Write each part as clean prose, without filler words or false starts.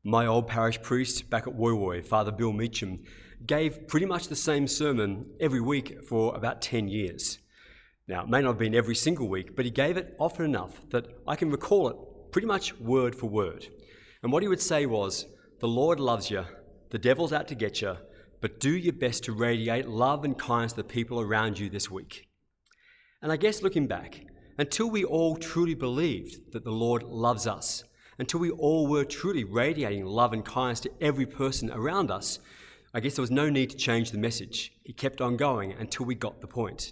My old parish priest back at Woy Woy, Father Bill Meacham, gave pretty much the same sermon every week for about 10 years. Now, it may not have been every single week, but he gave it often enough that I can recall it pretty much word for word. And what he would say was, the Lord loves you, the devil's out to get you, but do your best to radiate love and kindness to the people around you this week. And I guess looking back, until we all truly believed that the Lord loves us, until we all were truly radiating love and kindness to every person around us, I guess there was no need to change the message. He kept on going until we got the point.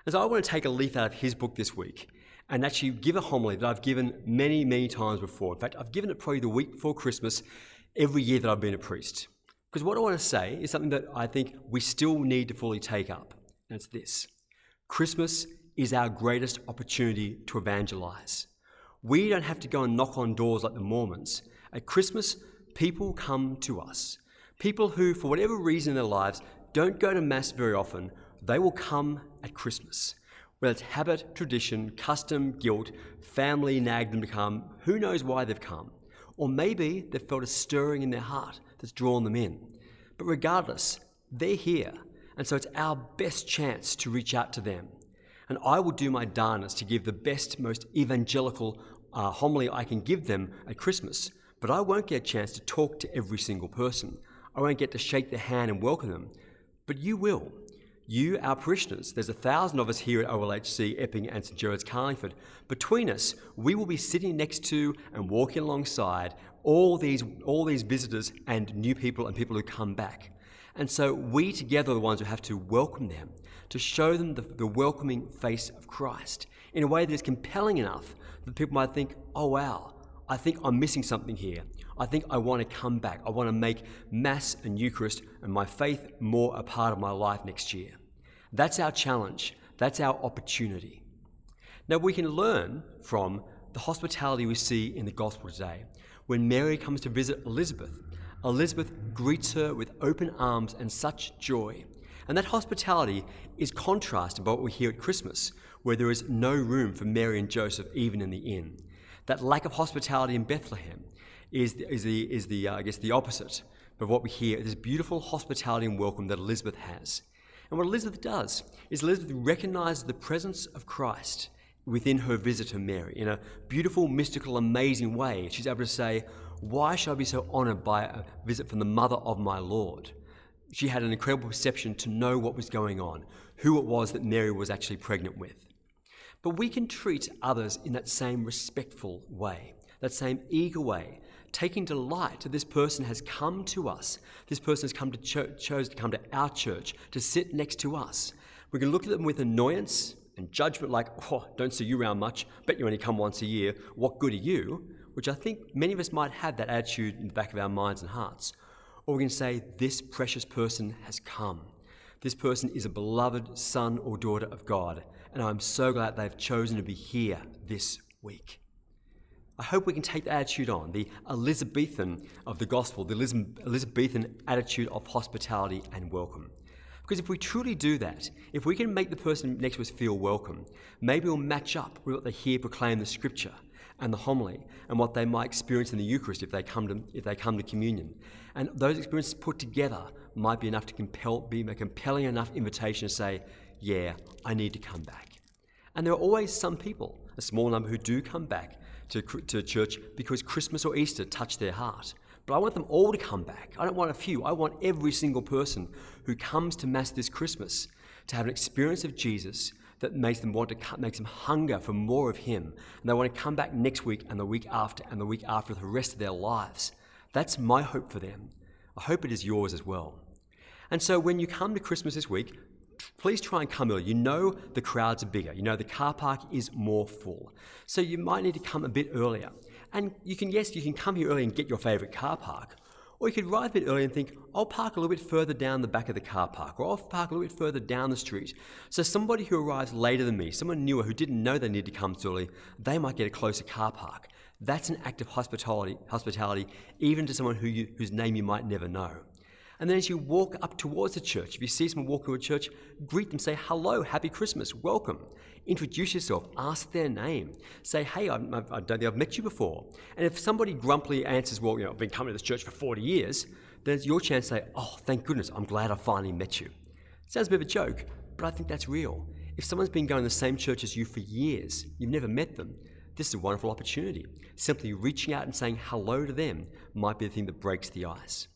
And so I want to take a leaf out of his book this week and actually give a homily that I've given many, many times before. In fact, I've given it probably the week before Christmas every year that I've been a priest. Because what I want to say is something that I think we still need to fully take up, and it's this. Christmas is our greatest opportunity to evangelize. We don't have to go and knock on doors like the Mormons. At Christmas, people come to us. People who, for whatever reason in their lives, don't go to Mass very often, they will come at Christmas. Whether it's habit, tradition, custom, guilt, family nagged them to come, who knows why they've come. Or maybe they've felt a stirring in their heart that's drawn them in. But regardless, they're here, and so it's our best chance to reach out to them. And I will do my darnest to give the best, most evangelical homily I can give them at Christmas, but I won't get a chance to talk to every single person. I won't get to shake their hand and welcome them, but you will. You, our parishioners, there's 1,000 of us here at OLHC, Epping and St Gerard's Carlingford. Between us, we will be sitting next to and walking alongside all these visitors and new people and people who come back. And so we together are the ones who have to welcome them, to show them the welcoming face of Christ in a way that is compelling enough that people might think, oh wow, I think I'm missing something here. I think I want to come back. I want to make Mass and Eucharist and my faith more a part of my life next year. That's our challenge. That's our opportunity. Now we can learn from the hospitality we see in the Gospel today. When Mary comes to visit Elizabeth, Elizabeth greets her with open arms and such joy. And that hospitality is contrasted by what we hear at Christmas, where there is no room for Mary and Joseph even in the inn. That lack of hospitality in Bethlehem is the opposite of what we hear, this beautiful hospitality and welcome that Elizabeth has. And what Elizabeth does is Elizabeth recognizes the presence of Christ within her visit to Mary in a beautiful, mystical, amazing way. She's able to say, why should I be so honored by a visit from the mother of my Lord? She had an incredible perception to know what was going on, who it was that Mary was actually pregnant with. But we can treat others in that same respectful way, that same eager way, taking delight that this person has come to us. This person has come to chose to come to our church, to sit next to us. We can look at them with annoyance and judgment like, oh, don't see you around much, bet you only come once a year, what good are you? Which I think many of us might have that attitude in the back of our minds and hearts. Or we can say, this precious person has come. This person is a beloved son or daughter of God, and I'm so glad they've chosen to be here this week. I hope we can take the attitude on, the Elizabethan of the gospel, the Elizabethan attitude of hospitality and welcome. Because if we truly do that, if we can make the person next to us feel welcome, maybe we'll match up with what they hear proclaim the scripture and the homily and what they might experience in the Eucharist if they come to communion. And those experiences put together might be enough to be a compelling enough invitation to say, yeah, I need to come back. And there are always some people, a small number, who do come back to church because Christmas or Easter touch their heart. But I want them all to come back. I don't want a few. I want every single person who comes to Mass this Christmas to have an experience of Jesus that makes them hunger for more of him. And they want to come back next week and the week after and the week after for the rest of their lives. That's my hope for them. I hope it is yours as well. And so when you come to Christmas this week, please try and come early. You know the crowds are bigger. You know the car park is more full. So you might need to come a bit earlier. And you can come here early and get your favourite car park. Or you could arrive a bit early and think, I'll park a little bit further down the back of the car park, or I'll park a little bit further down the street. So somebody who arrives later than me, someone newer who didn't know they needed to come so early, they might get a closer car park. That's an act of hospitality even to someone whose name you might never know. And then as you walk up towards the church, if you see someone walking to a church, greet them, say, hello, happy Christmas, welcome. Introduce yourself, ask their name. Say, hey, I don't think I've met you before. And if somebody grumpily answers, well, I've been coming to this church for 40 years, then it's your chance to say, oh, thank goodness, I'm glad I finally met you. Sounds a bit of a joke, but I think that's real. If someone's been going to the same church as you for years, you've never met them, this is a wonderful opportunity. Simply reaching out and saying hello to them might be the thing that breaks the ice.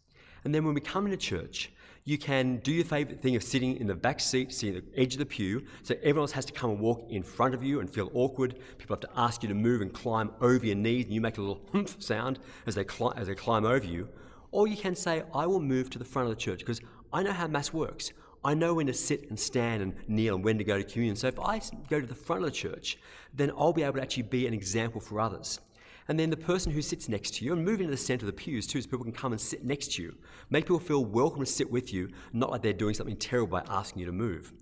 And then when we come into church, you can do your favourite thing of sitting in the back seat, sitting at the edge of the pew, so everyone else has to come and walk in front of you and feel awkward. People have to ask you to move and climb over your knees, and you make a little humph sound as they climb over you. Or you can say, I will move to the front of the church because I know how Mass works. I know when to sit and stand and kneel and when to go to communion. So if I go to the front of the church, then I'll be able to actually be an example for others. And then the person who sits next to you, and move into the centre of the pews too, so people can come and sit next to you. Make people feel welcome to sit with you, not like they're doing something terrible by asking you to move.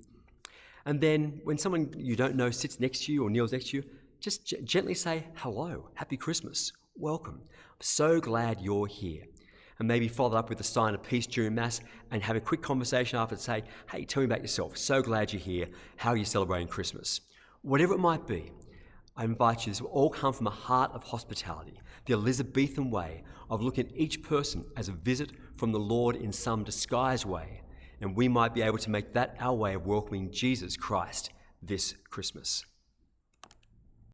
And then when someone you don't know sits next to you or kneels next to you, just gently say, hello, happy Christmas, welcome. I'm so glad you're here. And maybe follow up with a sign of peace during Mass and have a quick conversation after to say, hey, tell me about yourself. So glad you're here. How are you celebrating Christmas? Whatever it might be, I invite you, this will all come from a heart of hospitality, the Elizabethan way of looking at each person as a visit from the Lord in some disguised way. And we might be able to make that our way of welcoming Jesus Christ this Christmas.